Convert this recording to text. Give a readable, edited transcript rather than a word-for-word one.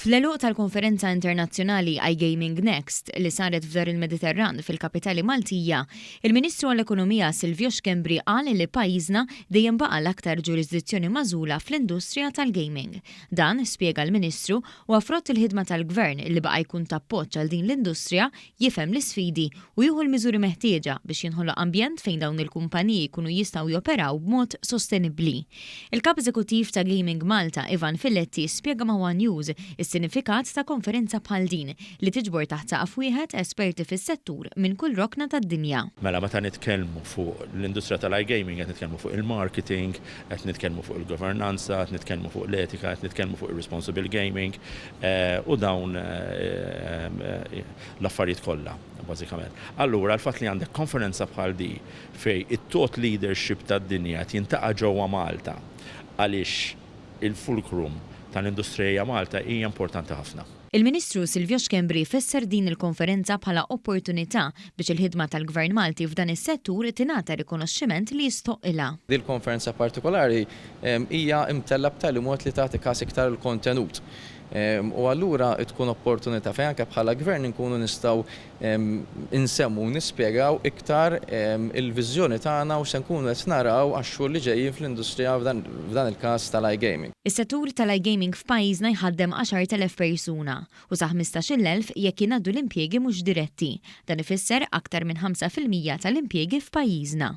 Fl-eluq tal-konferenza internazzjonali iGaming Next li saret f'dar il-Mediterran fil-kapitali Maltija, il-Ministru għall-Ekonomija Silvio Xkembri qal li pajjiżna dejjem baqa l-aktar ġurisdizzjoni magħżula fl-industrija tal-gaming. Dan, spjega l-Ministru, huwa frott il-ħidma tal-Gvern li baqa jkun ta' appoġġ għal din l-industrija, jifhem l-isfidi u jieħu l-miżuri meħtieġa biex jinħoloq ambjent fejn dawn il-kumpaniji jkunu jistgħu joperaw b'mod sostenibbli. Il-Kap Eżekuttiv ta' Gaming Malta, Ivan Filletti, spjega ma' One News is-sinifikat ta' konferenza bħal din li tiġbor taħt saqaf wieħed esperti fis-settur minn kull rokna tad-dinja. Mela meta nitkellmu fuq l-industrija tal-iGaming qed nitkellmu fuq il-marketing, qed nitkellmu fuq il-governanza, qed nitkellmu fuq l-etika, qed nitkellmu fuq ir-responsible gaming u dawn l-affarijiet kollha bażikament. Allura l-fatt li għandek konferenza bħal di fej it-thought leadership tad-dinja jintaqa' ġewwa Malta għaliex il-fulcrum tal-industrija Malta hija importanti ħafna. Il-Ministru Silvio Xkembri fesser din il-konferenza bħala opportunità biex il-ħidma tal-Gvern Malti f'dan is-settur tingħata rikonoxximent li jistoqilha. Din konferenza partikolari hija imtella b'tali mod li tagħti każ iktar il-kontenut. U allura tkun opportunità fejn anke bħala Gvern inkunu nistgħu insemmu nispjegaw iktar il-viżjoni tagħna u se nkunu qed naraw għax-xogħol li ġejjin fl-industrija f'dan il-każ tal-iGaming. Is-settur tal-iGaming f'pajjiżna jħaddem 10,000 persuna u sa 15,000 jekk jingħaddu l-impjiegi mhux diretti. Dan ifisser aktar minn 5% tal-impjiegi f'pajjiżna.